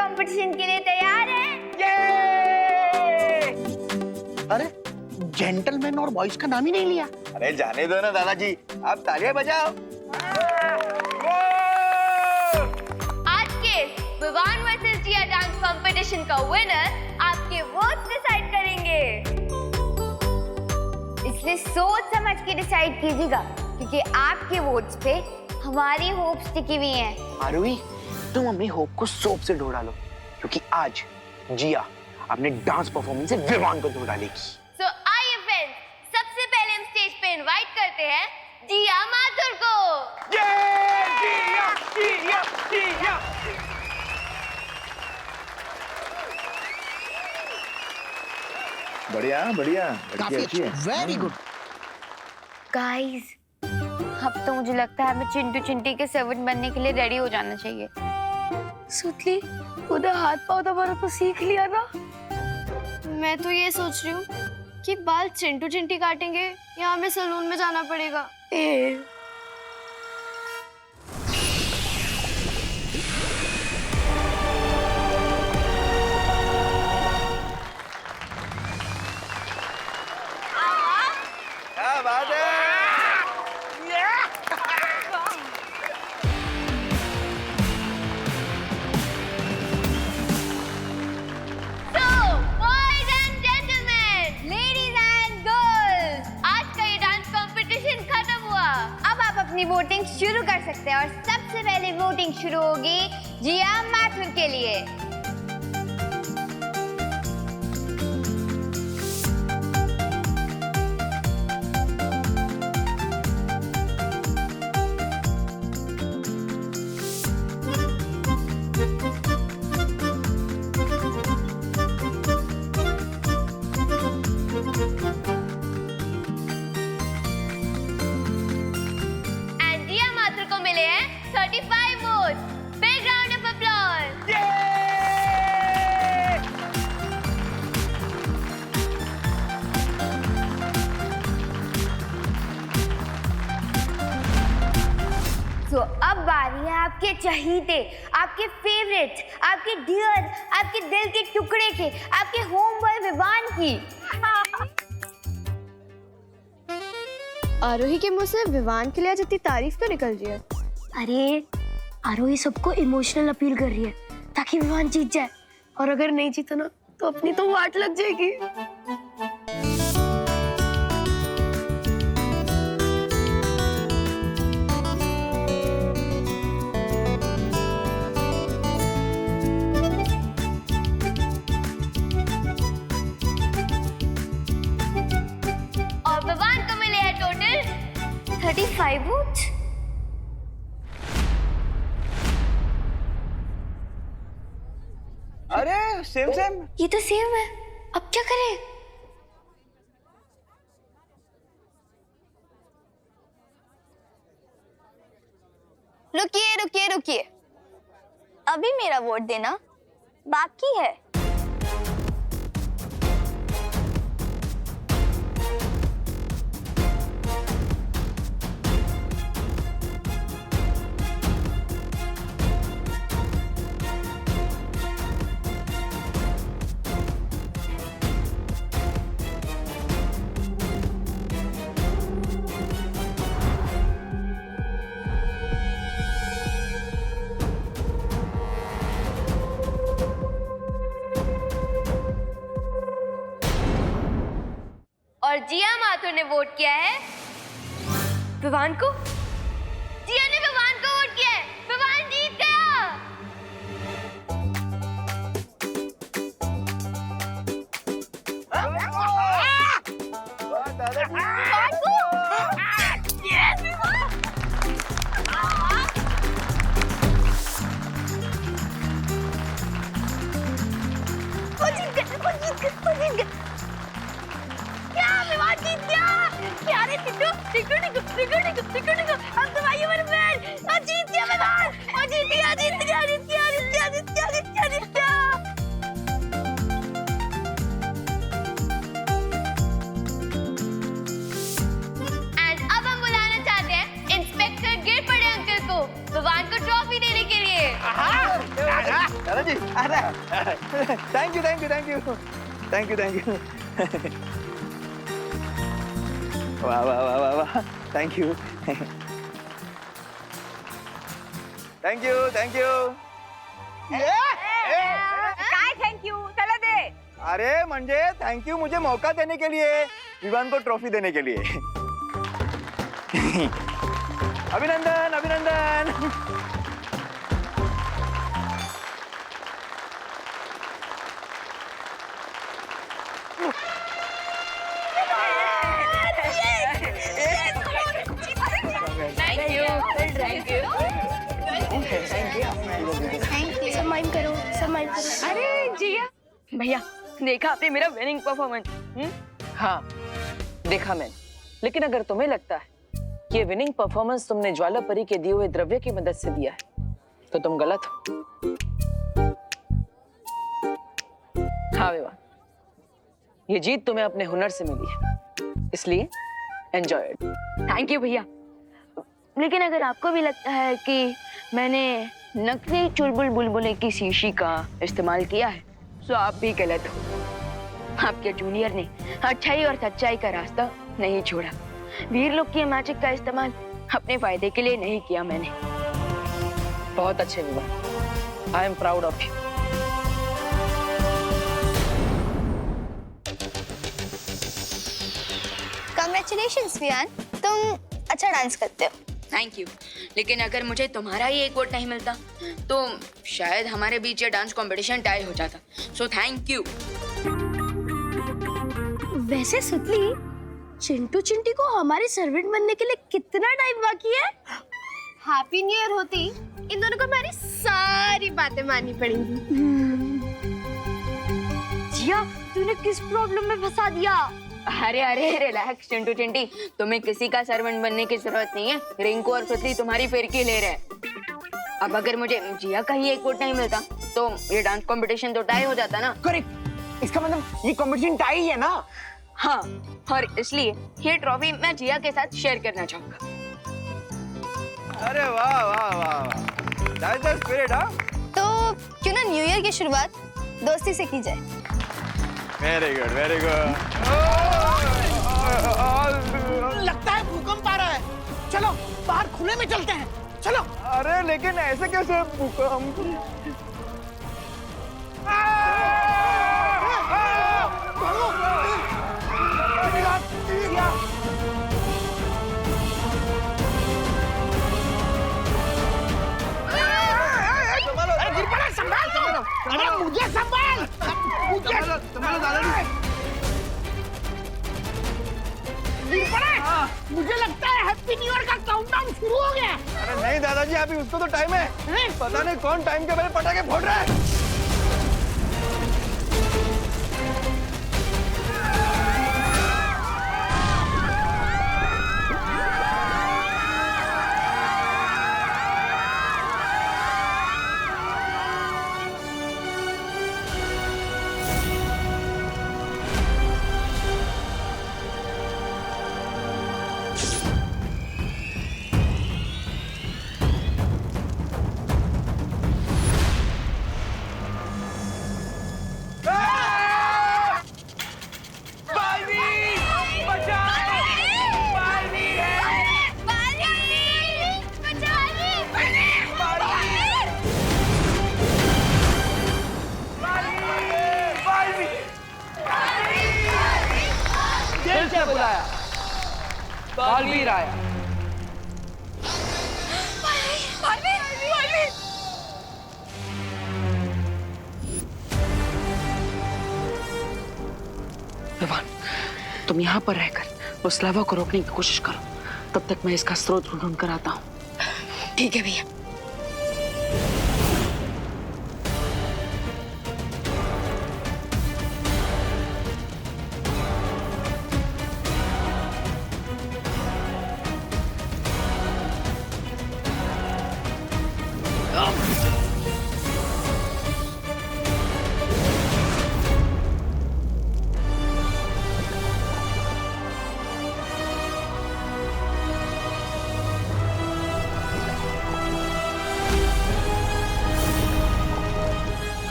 Competition के लिए तैयार हैं? अरे जेंटलमैन और बॉयज का नाम ही नहीं लिया। अरे जाने दो ना दादाजी, आप तालियां बजाओ। आज के विवान वर्सेस जिया डांस कंपटीशन का विनर आपके वोट्स डिसाइड करेंगे, इसलिए सोच समझ के डिसाइड कीजिएगा, क्योंकि आपके वोट्स पे हमारी होप्स टिकी हुई हैं। आरोही, तुम अपनी होप को सोप से धो डालो, क्योंकि आज जिया अपने डांस परफॉर्मेंस से विवान को धो डालेगी। तो आइए फ्रेंड्स, सबसे पहले हम स्टेज पे इनवाइट करते हैं जिया माथुर को। जिया, जिया, जिया। बढ़िया बढ़िया, काफी अच्छी, वेरी गुड। गाइस, अब तो मुझे लगता है हमें चिंटू चिंटी के सर्वेंट बनने के लिए रेडी हो जाना चाहिए। सुतली, उधर हाथ पाँव दबाना तो सीख लिया ना। मैं तो ये सोच रही हूँ कि बाल चिंटू चिंटी काटेंगे या हमें सैलून में जाना पड़ेगा। क्या बात है? अपनी वोटिंग शुरू कर सकते हैं और सबसे पहले वोटिंग शुरू होगी जिया माथुर के लिए। को मिले हैं 35 vote. Big round of applause. तो अब बारी है आपके चहीते, आपके फेवरेट, आपके डियर, आपके दिल के टुकड़े के, आपके होम बॉय विवान की। आरोही के मुंह से विवान के लिए जितनी तारीफ तो निकल रही है। अरे आरोही सबको इमोशनल अपील कर रही है ताकि विवान जीत जाए, और अगर नहीं जीता ना तो अपनी तो वाट लग जाएगी। और विवान को मिले हैं टोटल 35 वोट। अरे सेम सेम। ये तो सेम है, अब क्या करें? रुकिए रुकिए रुकिए, अभी मेरा वोट देना बाकी है। और जिया माथुर ने वोट किया है विवान को। जिया ने विवान को वोट किया है। विवान जीत गया। विवान को यस विवान। वो जीत गया, वो जीत गया, वो जीत गया। क्या विवान जीत गया? क्या रे टिकटू टिकटू टिकटू टिकटू टिकटू टिकटू, हम तुम्हारी उम्र में वो जीत गया विवान, वो जीत गया, जीत गया, जीत गया, जीत गया, जीत गया, जीत गया, जीत गया। एंड अब हम बुलाना चाहते हैं इंस्पेक्टर गिर पड़े अंकल को विवान को ट्रॉफी देने के लिए। दादाजी अरे thank you thank you thank you thank you thank you वाह वाह वाह वाह वाह thank you thank you thank you काय थँक्यू चला दे अरे म्हणजे थैंक यू मुझे मौका देने के लिए विवान को ट्रॉफी देने के लिए अभिनंदन अभिनंदन सम्मान करो सम्मान करो। अरे जिया भैया देखा आपने मेरा विनिंग परफॉर्मेंस हाँ देखा मैंने, लेकिन अगर तुम्हें लगता है कि ये विनिंग परफॉर्मेंस तुमने ज्वाला परी के दिए हुए द्रव्य की मदद से दिया है तो तुम गलत हो। हाँ विवान, ये जीत तुम्हें अपने हुनर से मिली है, इसलिए एंजॉय इट। थैंक यू भैया। लेकिन अगर आपको भी लगता है कि मैंने नकली चुलबुल बुलबुले की शीशी का इस्तेमाल किया है तो आप भी गलत हो। आपके जूनियर ने अच्छाई और सच्चाई का रास्ता नहीं छोड़ा। वीर लोग की मैजिक का इस्तेमाल अपने फायदे के लिए नहीं किया मैंने। बहुत अच्छे Vivaan, I am proud of you. Congratulations Viyaan, तुम अच्छा डांस करते हो। Thank you. लेकिन अगर मुझे तुम्हारा ही एक वोट नहीं मिलता तो शायद हमारे बीच ये डांस कंपटीशन टाई हो जाता। So thank you. वैसे सुतली, चिंटू चिंटी को हमारे सर्वेंट बनने के लिए कितना टाइम बाकी है? हैप्पी न्यू ईयर होती इन दोनों को हमारी सारी बातें माननी पड़ेंगी। जिया तूने किस प्रॉब्लम में फंसा दिया? अरे अरे रिलैक्स चिंटू चिंटी, तुम्हें किसी का सर्वेंट बनने की जरूरत नहीं है। रिंकू और पृथ्वी तुम्हारी फिरकी ले रहे हैं। अब अगर मुझे जिया का ही एक वोट नहीं मिलता तो ये डांस कंपटीशन तो टाई हो जाता ना। करेक्ट, इसका मतलब ये कंपटीशन टाई है ना। हाँ, और इसलिए ये ट्रॉफी मैं जिया के साथ शेयर करना चाहूंगा। अरे वाह वाह वाह दैट्स द स्पिरिट। हाँ तो क्यों ना न्यू ईयर की शुरुआत दोस्ती से की जाए। Very good very good. लगता है भूकंप आ रहा है। चलो बाहर खुले में चलते हैं, चलो। अरे लेकिन ऐसे कैसे भूकंप? अरे गिर पड़ा, संभाल तो। अरे मुझे संभाल, मुझे दादाजी। गिर पड़ा। मुझे लगता है हैप्पी न्यू ईयर का काउंटडाउन शुरू हो गया। अरे नहीं दादाजी, अभी उसको तो टाइम है। पता नहीं कौन टाइम के पहले पटाखे फोड़ रहा है। बुलाया, बालवीर आया। विवान, तुम यहाँ पर रहकर उस लावा को रोकने की कोशिश करो, तब तक मैं इसका स्रोत ढूंढ कर आता हूँ। ठीक है भैया।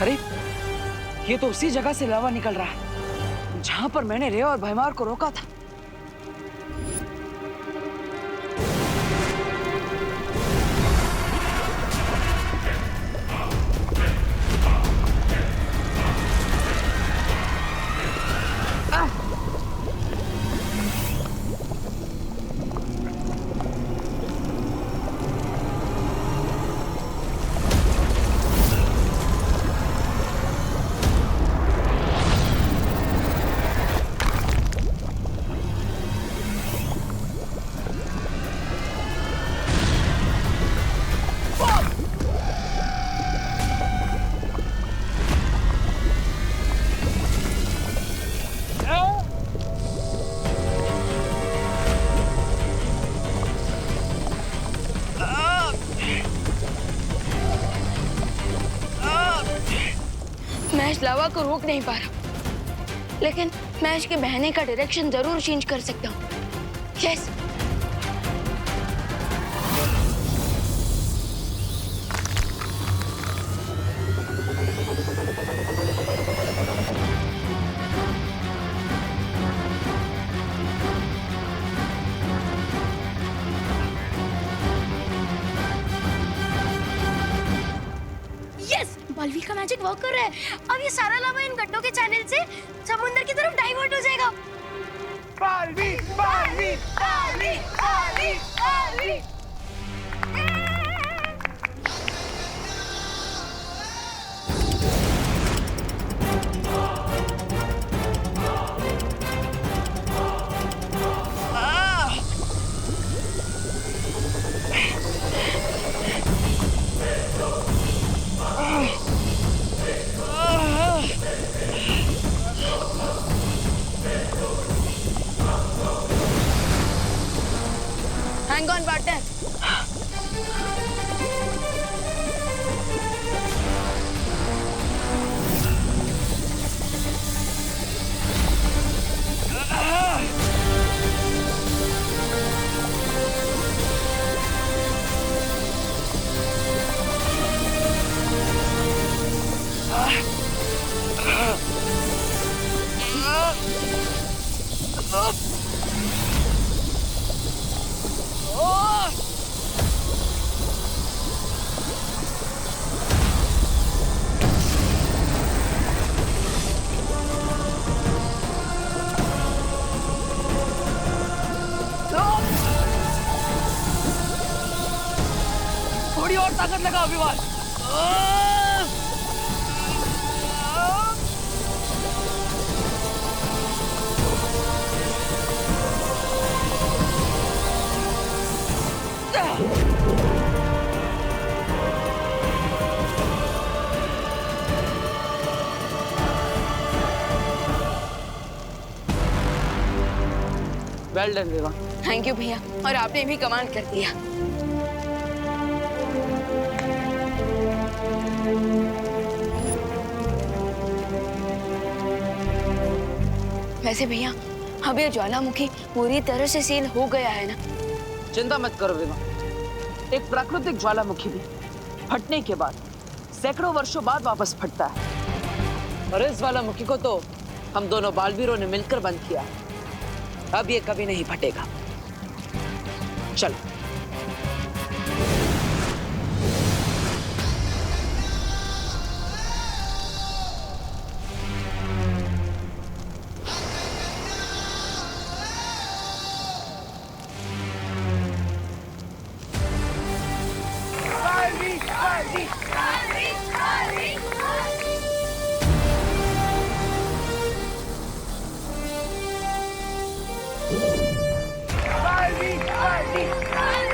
अरे ये तो उसी जगह से लावा निकल रहा है जहां पर मैंने रे और भैमार को रोका था। मैं लावा को रोक नहीं पा रहा, लेकिन मैं इसके बहने का डायरेक्शन जरूर चेंज कर सकता हूँ। यस। यस, बालवीर का मैजिक वर्क कर रहा है। अब ये सारा लावा इन गड्ढों के चैनल से समुंदर की तरफ डाइवर्ट हो जाएगा। Baalveer Baalveer Baalveer Baalveer Baalveer. Hang on, partner. थोड़ी और ताकत लगा अभिमान। वेल डन विवा। थैंक यू भैया, और आपने भी कमाल कर दिया। वैसे भैया, अब ये ज्वालामुखी पूरी तरह से सील हो गया है ना? चिंता मत करो विवा, एक प्राकृतिक ज्वालामुखी भी फटने के बाद सैकड़ों वर्षों बाद वापस फटता है। और इस ज्वालामुखी को तो हम दोनों बालवीरों ने मिलकर बंद किया है। अब ये कभी नहीं फटेगा। चलो। बालवी बालवी बालवी बालवी बालवी बालवी।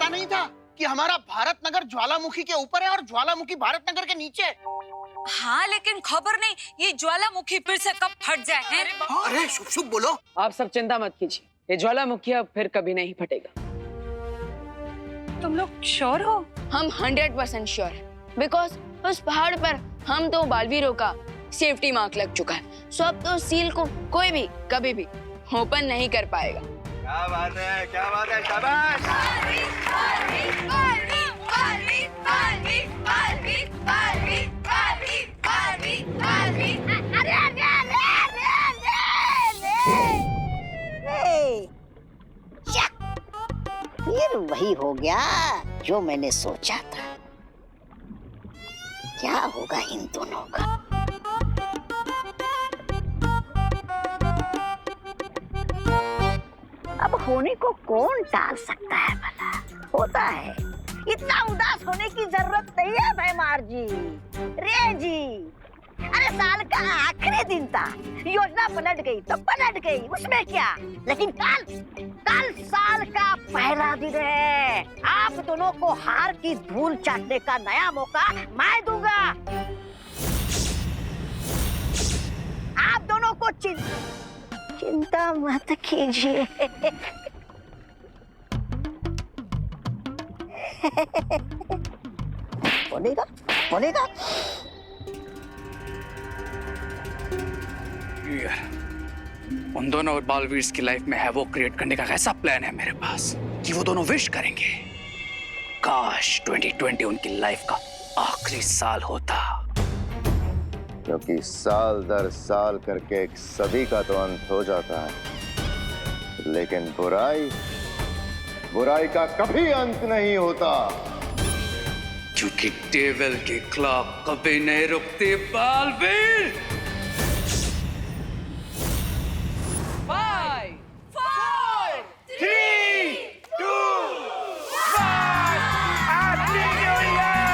पता नहीं था कि हमारा भारत नगर ज्वालामुखी के ऊपर है और ज्वालामुखी भारत नगर के नीचे? हाँ, लेकिन खबर नहीं ये ज्वालामुखी फिर से कब फट जाए हैं? अरे शुभ शुभ बोलो। आप सब चिंता मत कीजिए, ये ज्वालामुखी अब फिर कभी नहीं फटेगा। तुम लोग श्योर हो? हम 100% श्योर है, बिकॉज उस पहाड़ पर हम दो बालवीरों का सेफ्टी मार्क लग चुका है। सो अब तो सील को कोई भी कभी भी ओपन नहीं कर पाएगा। क्या बात है, क्या बात है, शाबाश। फिर वही हो गया जो मैंने सोचा था। क्या होगा इन दोनों का? अब होने को कौन टाल सकता है भला? होता है। इतना उदास होने की जरूरत नहीं है भैमार जी, रे जी। अरे साल का आखिरी दिन था, योजना पलट गई तो पलट गई, उसमें क्या। लेकिन कल साल का पहला दिन है। आप दोनों को हार की धूल चाटने का नया मौका मैं दूंगा। आप दोनों को चिंता मत कीजिए। बोलेगा बोलेगा। उन दोनों बालवीर की लाइफ में है वो क्रिएट करने का कैसा प्लान है मेरे पास कि वो दोनों विश करेंगे काश 2020 उनकी लाइफ का आखिरी साल होता। क्योंकि साल दर साल करके एक सदी का तो अंत हो जाता है, लेकिन बुराई का कभी अंत नहीं होता। क्योंकि डेविल के खिलाफ कभी नहीं रुकते बालवीर। 5, 4, 3, 2, 1 happy new year.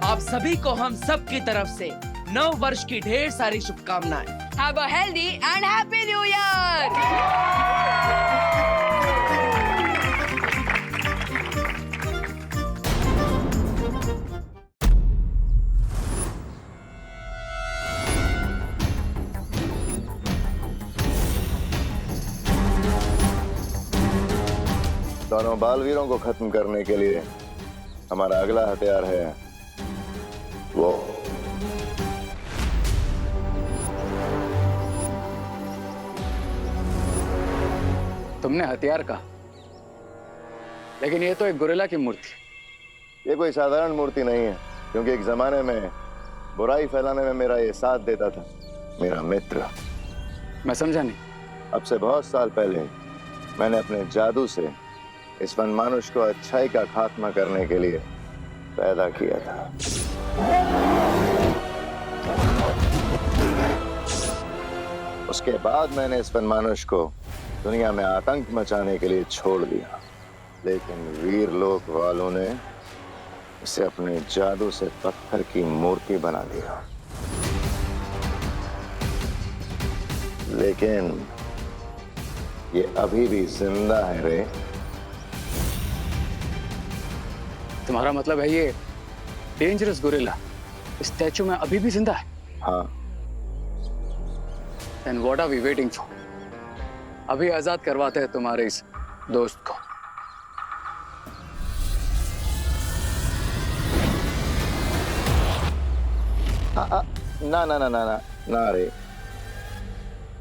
आप सभी को हम सब की तरफ से नव वर्ष की ढेर सारी शुभकामनाएं। Have a healthy and happy new year. दोनों बालवीरों को खत्म करने के लिए हमारा अगला हथियार है वो। तुमने हथियार कहा, लेकिन ये तो एक गोरिल्ला की मूर्ति। ये कोई साधारण मूर्ति नहीं है, क्योंकि एक जमाने में बुराई फैलाने में मेरा ये साथ देता था मेरा मित्र। मैं समझा नहीं। अब से बहुत साल पहले मैंने अपने जादू से इस वनमानुष को अच्छाई का खात्मा करने के लिए पैदा किया था। उसके बाद मैंने इस वनमानुष को दुनिया में आतंक मचाने के लिए छोड़ दिया, लेकिन वीर लोक वालों ने इसे अपने जादू से पत्थर की मूर्ति बना दिया। लेकिन ये अभी भी जिंदा है रे। तुम्हारा मतलब है ये डेंजरस गोरिल्ला इस स्टैचू में अभी भी जिंदा है? हाँ। Then what are we waiting for? अभी आजाद करवाते हैं तुम्हारे इस दोस्त को। ना ना ना ना ना ना रे।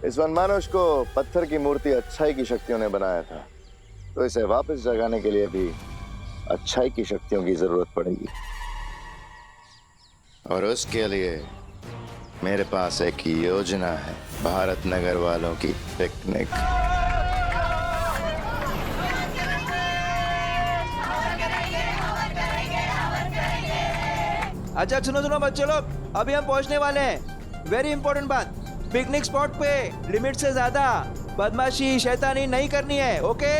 इस वनमानुष को पत्थर की मूर्ति अच्छाई की शक्तियों ने बनाया था, तो इसे वापस जगाने के लिए भी अच्छाई की शक्तियों की जरूरत पड़ेगी। और उसके लिए मेरे पास एक योजना है, भारत नगर वालों की पिकनिक। अच्छा सुनो बच्चों लोग, अभी हम पहुंचने वाले हैं। वेरी इंपॉर्टेंट बात, पिकनिक स्पॉट पे लिमिट से ज्यादा बदमाशी शैतानी नहीं करनी है। ओके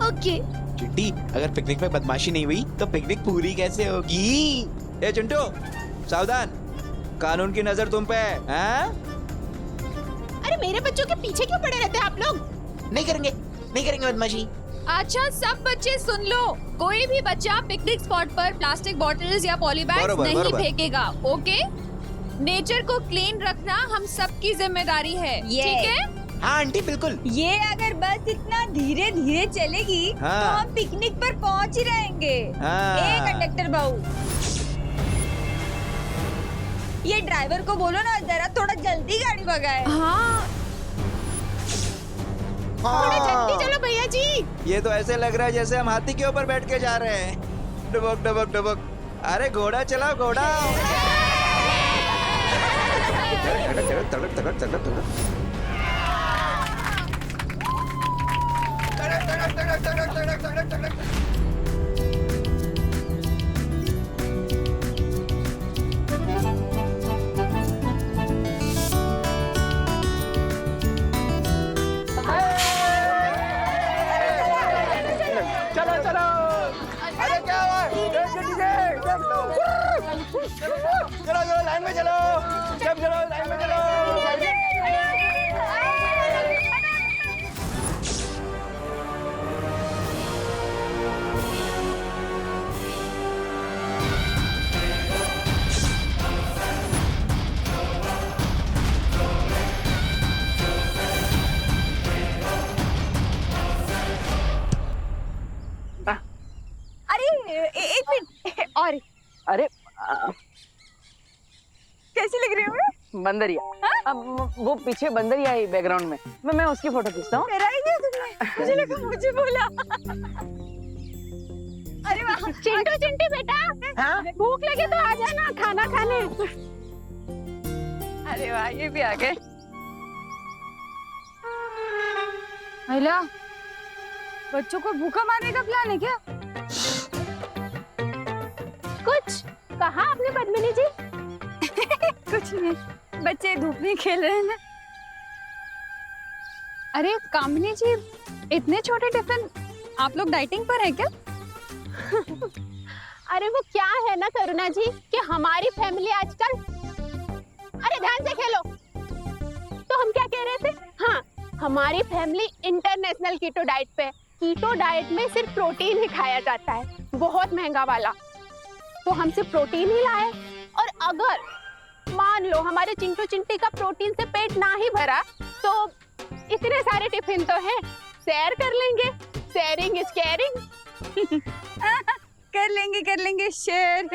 ओके, चिंटी, अगर पिकनिक में बदमाशी नहीं हुई तो पिकनिक पूरी कैसे होगी? ए चिंटू, सावधान, कानून की नजर तुम पे है, हाँ? अरे मेरे बच्चों के पीछे क्यों पड़े रहते हैं आप लोग? नहीं करेंगे बदमाशी। अच्छा सब बच्चे सुन लो, कोई भी बच्चा पिकनिक स्पॉट पर प्लास्टिक बॉटल्स या पॉली बैग्स बरोबर, नहीं बरोबर। फेंकेगा, ओके? नेचर को क्लीन रखना हम सबकी जिम्मेदारी है, ठीक है? हाँ आंटी बिल्कुल। ये अगर बस इतना धीरे धीरे चलेगी हाँ। तो हम पिकनिक पर पहुंच ही रहेंगे। हाँ। कंडक्टर बाबू, ये ड्राइवर को बोलो ना जरा थोड़ा जल्दी गाड़ी भगाए। हाँ। थोड़ा जल्दी चलो भैया जी। ये तो ऐसे लग रहा है जैसे हम हाथी के ऊपर बैठ के जा रहे हैं। डबक डबक डबक। अरे घोड़ा चलाओ, घोड़ा। तड़क तड़क तड़क तड़क तड़क। चलो चलो। अरे क्या हुआ? चलो लाइन में चलो। सब चलो लाइन में चलो। एक मिनट और अरे कैसी लग रही हूँ मैं? बंदरिया। अब वो पीछे बंदरिया है बैकग्राउंड में, मैं उसकी फोटो खींचता हूँ। मेरा ही नहीं तुमने, मुझे लगा मुझे बोला। अरे वाह चिंटू चिंटी बेटा, भूख लगे तो आ जाना खाना खाने। अरे वाह ये भी आ गए। महिला, बच्चों को भूखा मारने का प्लान है क्या? कुछ कहा आपने पद्मिनी जी? कुछ नहीं, बच्चे धूप में खेल रहे हैं ना। अरे कामिनी जी, इतने छोटे टिफिन, आप लोग डाइटिंग पर है क्या? अरे वो क्या है ना करुणा जी कि हमारी फैमिली आजकल, अरे ध्यान से खेलो। तो हम क्या कह रहे थे? हाँ, हमारी फैमिली इंटरनेशनल कीटो डाइट पे। कीटो डाइट में सिर्फ प्रोटीन ही खाया जाता है, बहुत महंगा वाला। तो हम सिर्फ प्रोटीन ही लाए, और अगर मान लो हमारे चिंटू चिंटी का प्रोटीन से पेट ना ही भरा तो इतने सारे टिफिन तो हैं, शेयर कर लेंगे। Sharing is caring. कर लेंगे शेयर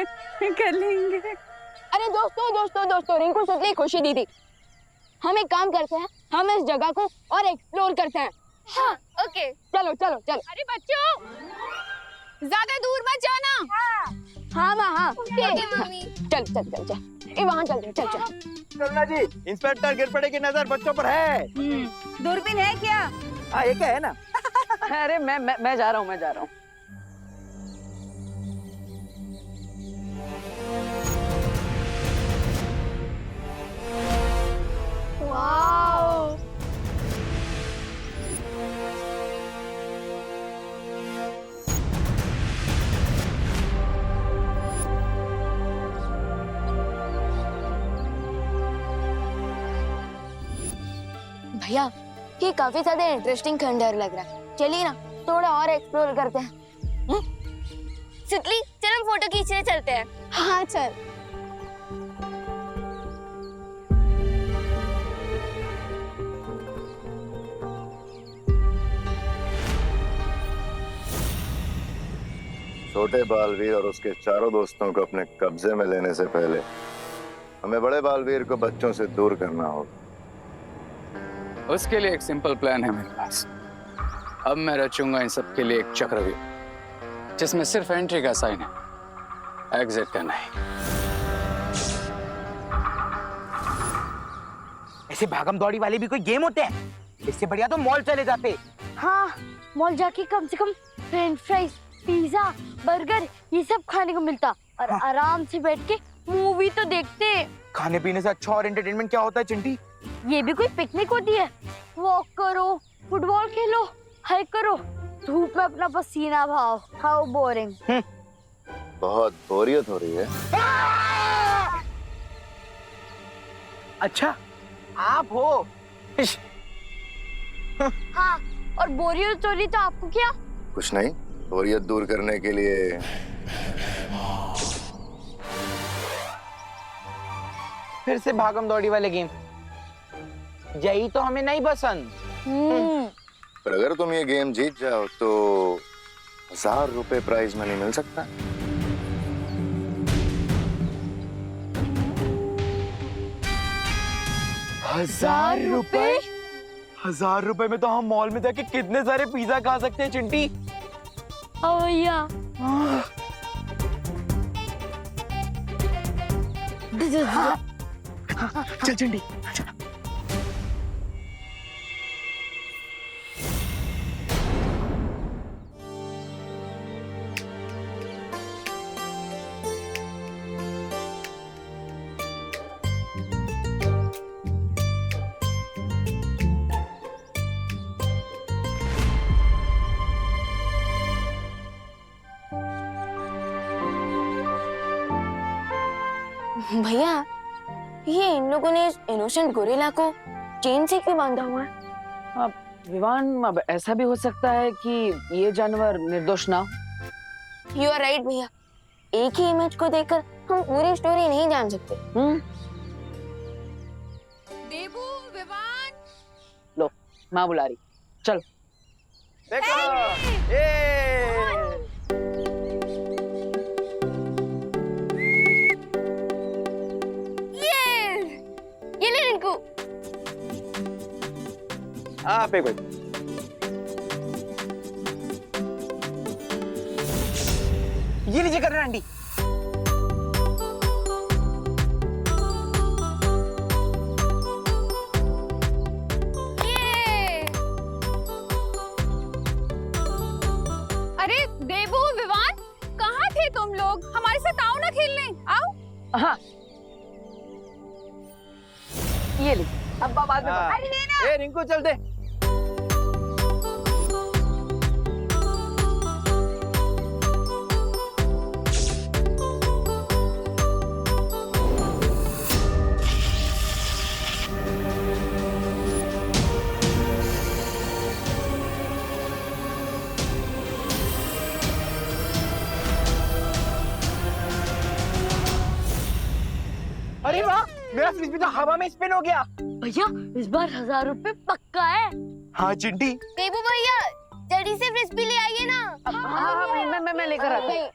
कर लेंगे। अरे दोस्तों रिंकू सुतली खुशी दी थी। हम एक काम करते हैं, हम इस जगह को और एक्सप्लोर करते हैं। हाँ, ओके। चलो चलो चलो। अरे बच्चों, ज्यादा दूर मत जाना। हाँ ओके। चल चल चल चल, ये वहाँ चल चल चल। करुणा जी, इंस्पेक्टर गिरपड़े की नजर बच्चों पर है। दूरबीन है क्या? हाँ ये क्या है ना। अरे मैं जा रहा हूँ। वाओ, भैया ये काफी ज्यादा इंटरेस्टिंग खंडहर लग रहा है, चलिए ना थोड़ा और एक्सप्लोर करते हैं। सितली चल हम फोटो खींचने चलते हैं। हाँ चल। छोटे बालवीर और उसके चारों दोस्तों को अपने कब्जे में लेने से पहले हमें बड़े बालवीर को बच्चों से दूर करना होगा। उसके लिए एक सिंपल प्लान है मेरे पास। अब मैं रचूंगा इन सब के लिए एक चक्रव्यूह जिसमें सिर्फ एंट्री का साइन है, एग्जिट का नहीं। ऐसे भागम दौड़ी वाले भी कोई गेम होते हैं? इससे बढ़िया तो मॉल चले जाते। हाँ, मॉल जाके कम से कम फ्रेंच फ्राइज, पिज्जा, बर्गर ये सब खाने को मिलता और आराम से बैठ के मूवी तो देखते। खाने पीने से अच्छा और एंटरटेनमेंट क्या होता है चिंटी? ये भी कोई पिकनिक होती है? वॉक करो, फुटबॉल खेलो, हाइक करो, धूप में अपना पसीना बहाओ। How boring. बहुत बोरियत हो रही है। अच्छा आप हो। हाँ, और बोरियत हो रही तो आपको क्या? कुछ नहीं, बोरियत दूर करने के लिए फिर से भागम दौड़ी वाले गेम, यही तो हमें नहीं पसंद। पर अगर तुम ये गेम जीत जाओ तो 1000 रुपए प्राइज मनी मिल सकता है। ₹1000? 1000 रुपए में तो हम मॉल में जाके कितने सारे पिज्जा खा सकते हैं चिंटी। भैया चल चिंटी। भैया ये इन लोगों ने इस इनोसेंट गोरिल्ला को चेन से क्यों बांधा हुआ है? अब विवान, अब ऐसा भी हो सकता है कि ये जानवर निर्दोष ना हो। यू आर राइट भैया, एक ही इमेज को देखकर हम पूरी स्टोरी नहीं जान सकते। देबू, विवान, लो माँ बुला रही, चल। देखो ये ले इनको। आप एक ये लीजिए कर रहे आंटी। अरे देबू, विवान, कहाँ थे तुम लोग? हमारे साथ आओ ना खेलने, आओ। हाँ, ये ले, अब बाद में। अरे ए रिंकू चल दे। अरे वाह, मेरा फ्रिज भी तो हवा में स्पिन हो गया। भैया इस बार 1000 रुपए पक्का है। हाँ चिंटी। देबू भैया जल्दी से फ्रिस्बी ले आइए ना। हाँ, मैं लेकर आता हूँ।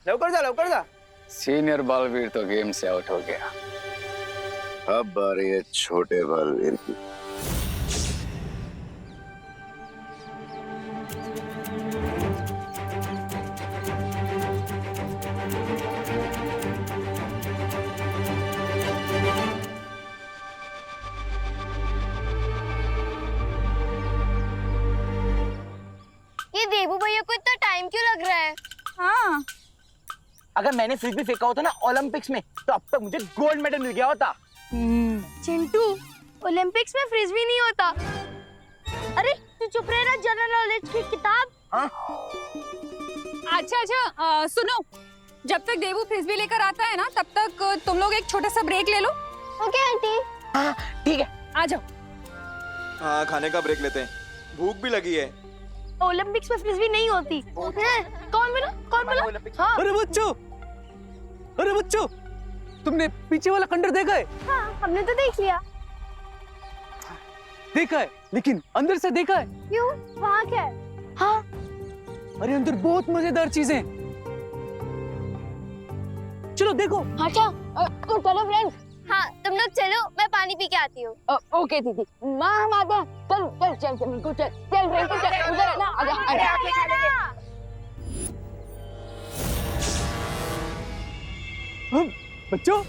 लवकर जा लवकर जा। सीनियर बालवीर तो गेम से आउट हो गया। अब बारी है छोटे बालवीर की। ये देबू भैया को इतना टाइम क्यों लग रहा है? हाँ, अगर मैंने फ्रिज फेंका होता ना ओलंपिक्स में तो अब तक मुझे गोल्ड मेडल मिल गया होता। चिंटू, ओलंपिक्स में फ्रिस्बी नहीं होता। अरे तू चुप रह ना, जनरल नॉलेज की किताब। अच्छा, सुनो, जब तक देबू फ्रिस्बी लेकर आता है ना, तब तक तुम लोग एक छोटा सा ब्रेक ले लो। Okay aunty. हाँ ठीक है, आ जाओ। हाँ, खाने का ब्रेक लेते हैं, भूख भी लगी है। ओलंपिक्स में फ्रिस्बी नहीं होती। कौन बोला? कौन बोला? हाँ। अरे बच्चों, तुमने पीछे वाला खंडर देखा है? हाँ, हमने तो देख लिया। देखा है, लेकिन अंदर से देखा है? क्यों? वहाँ क्या है? हाँ। अरे अंदर बहुत मजेदार चीजें। चलो देखो। अच्छा, तो चलो फ्रेंड्स। हाँ, तुम लोग चलो, मैं पानी पी के आती हूँ। ओके दीदी, माँ हम आते हैं। चल रिंकू, चल उधर ना, आजा। बच्चों,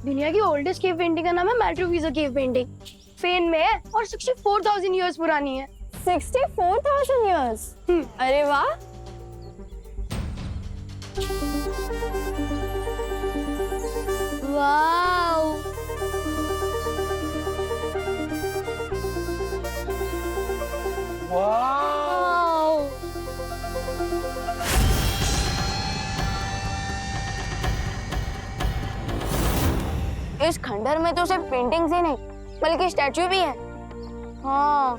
दुनिया की ओल्डेस्ट केव पेंटिंग का नाम है मैट्रोवीजा केव पेंटिंग। स्पेन में है और 64,000 इयर्स पुरानी है। 64,000 years? अरे वाह। वाओ। वाह। इस खंडर में तो सिर्फ पेंटिंग्स ही नहीं बल्कि स्टैचू भी है। हाँ।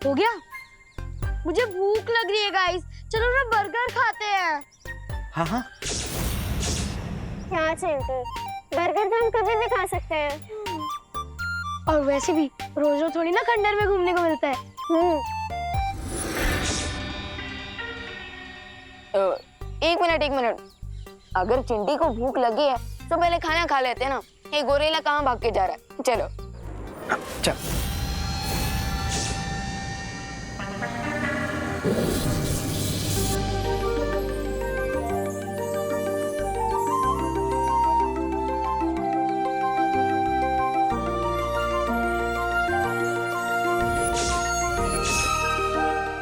हो गया? मुझे भूख लग रही है गाइस, चलो ना बर्गर खाते हैं। हाँ हाँ क्या चिंटू, बर्गर तो हम कभी भी खा सकते हैं। और वैसे भी रोज रोज थोड़ी ना खंडर में घूमने को मिलता है। एक मिनट, अगर चिंटी को भूख लगी है तो पहले खाना खा लेते हैं ना। ये गोरेला कहाँ भाग के जा रहा है? चलो चल।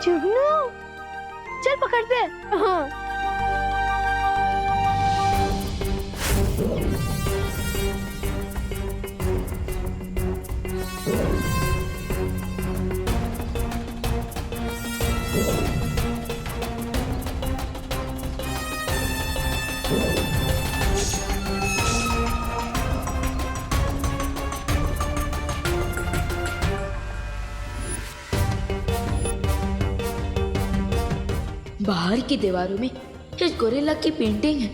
जुगनू, चल पकड़ते हैं। हाँ। बाहर की दीवारों में इस गोरिल्ला की पेंटिंग है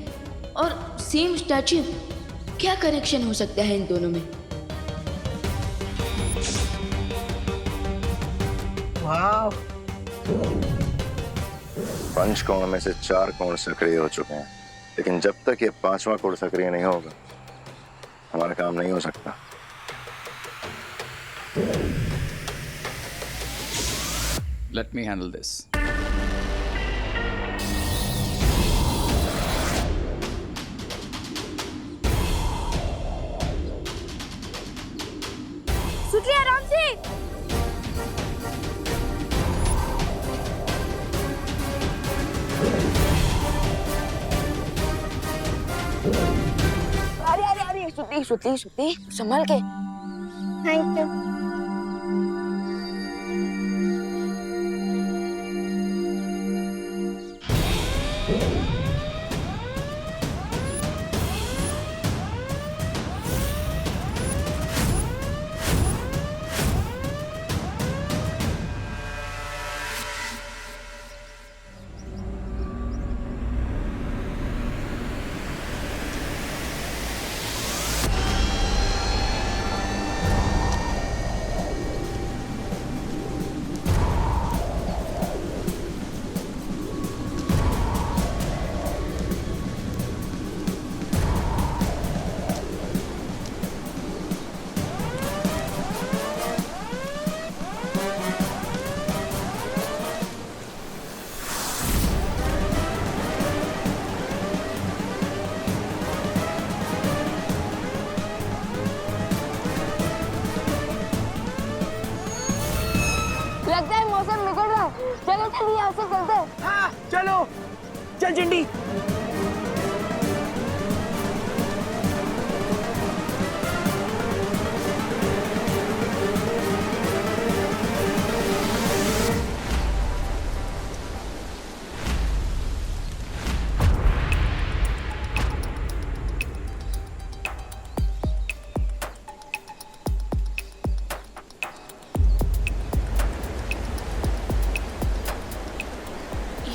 और सेम स्टैचू। क्या कनेक्शन हो सकता है इन दोनों में? वाह। पंच कोण में से 4 कोण सक्रिय हो चुके हैं, लेकिन जब तक ये 5वां कोण सक्रिय नहीं होगा हमारा काम नहीं हो सकता। Let me handle this. सुतली आराम से। अरे सुतली संभल के। Thank you. लगता है मौसम बिगड़ रहा है। चलो जल्दी यहाँ से चलते हैं। हाँ चलो, चल चिंटी।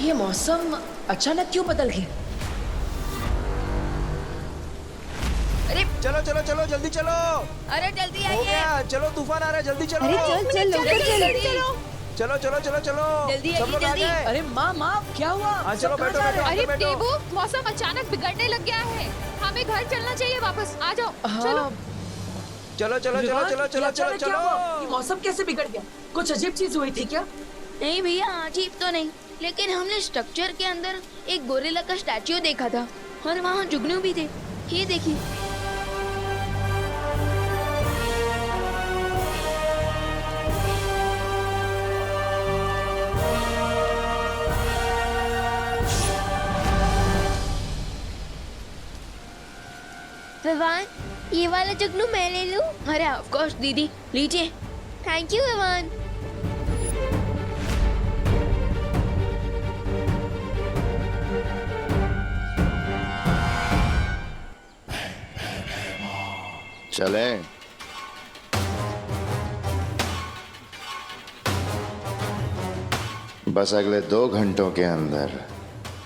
ये मौसम अचानक क्यों बदल गया? अरे चलो चलो चलो जल्दी चलो। अरे जल्दी हो आइए। गया, चलो तूफान आ रहा है, जल्दी चलो। अरे चल लोकर चलो। चलो चलो चलो चलो। जल्दी सब आइए, लोग आ जल्दी। गए। अरे माँ क्या हुआ? हाँ चलो बैठो बैठो अरे अंदर बैठो। देवू, मौसम अचानक बिगड़ने लग गया है। हमें घर चलना चाहिए वापस। आ जाओ। चलो। चलो चलो चलो चलो चलो चलो ये चलो। मौसम कैसे बिगड़ गया? कुछ अजीब चीज हुई थी क्या? नहीं भैया, अजीब तो नहीं, लेकिन हमने स्ट्रक्चर के अंदर एक गोरिल्ला का स्टैच्यू देखा था और वहाँ जुगनू भी थे। ये देखिए। विवान, ये वाला जुगनू मैं ले लूं? अरे ऑफ कोर्स दीदी, लीजिए। Thank you Vivaan. चलें। बस अगले 2 घंटों के अंदर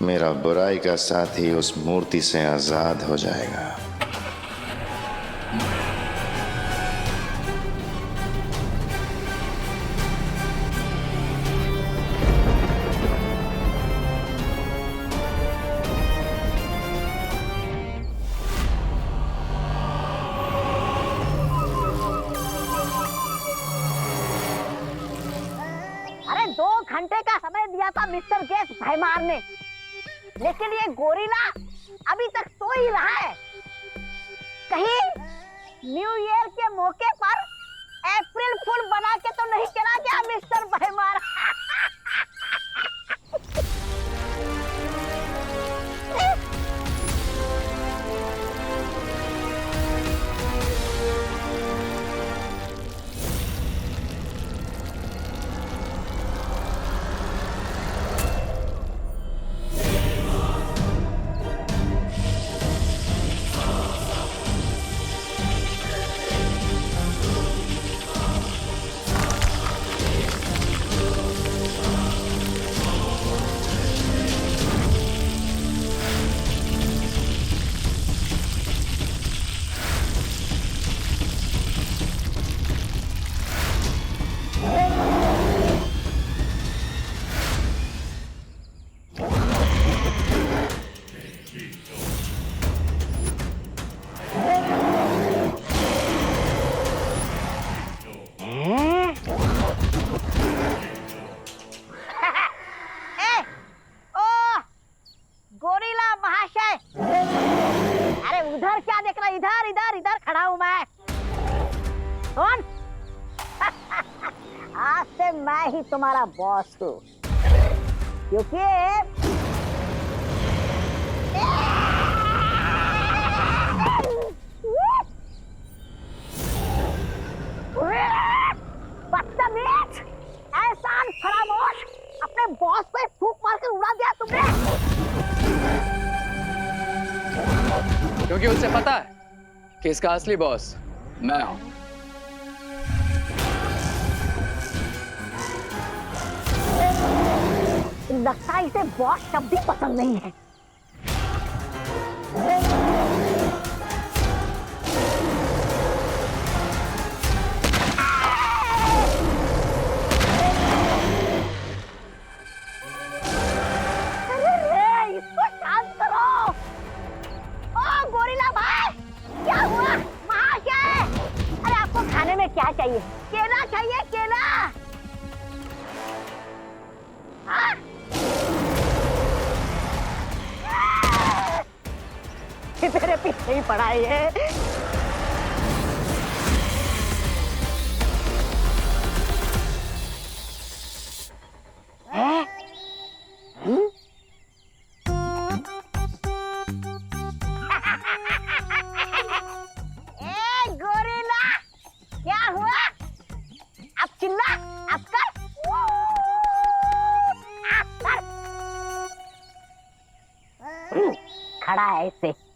मेरा बुराई का साथी उस मूर्ति से आजाद हो जाएगा। अरे 2 घंटे का समय दिया था मिस्टर गेस भैमार ने, लेकिन ये गोरिल्ला अभी तक सो ही रहा है। कहीं न्यू ईयर के मौके पर अप्रैल फूल बना के तो नहीं चला गया मिस्टर भैमार? गोरिल्ला महाशय, अरे उधर क्या देख रहा? इधर इधर इधर खड़ा हूं मैं। कौन? आज से मैं ही तुम्हारा बॉस हूँ, क्योंकि बदतमीज, एहसान फरामोश, अपने बॉस को एक फूंक मारकर उड़ा दिया तुमने। क्योंकि उसे पता है कि इसका असली बॉस मैं हूं। लगता है इसे बॉस शब्द ही पसंद नहीं है। अरे इसको शांत करो। ओ गोरिल्ला भाई, क्या हुआ? महाशय, अरे आपको खाने में क्या चाहिए? केला चाहिए? केला? हाँ? तेरे पीछे ही पड़ा है ये। ए गोरिल्ला, क्या हुआ? अब चिल्ला, अब कर। खड़ा है ऐसे।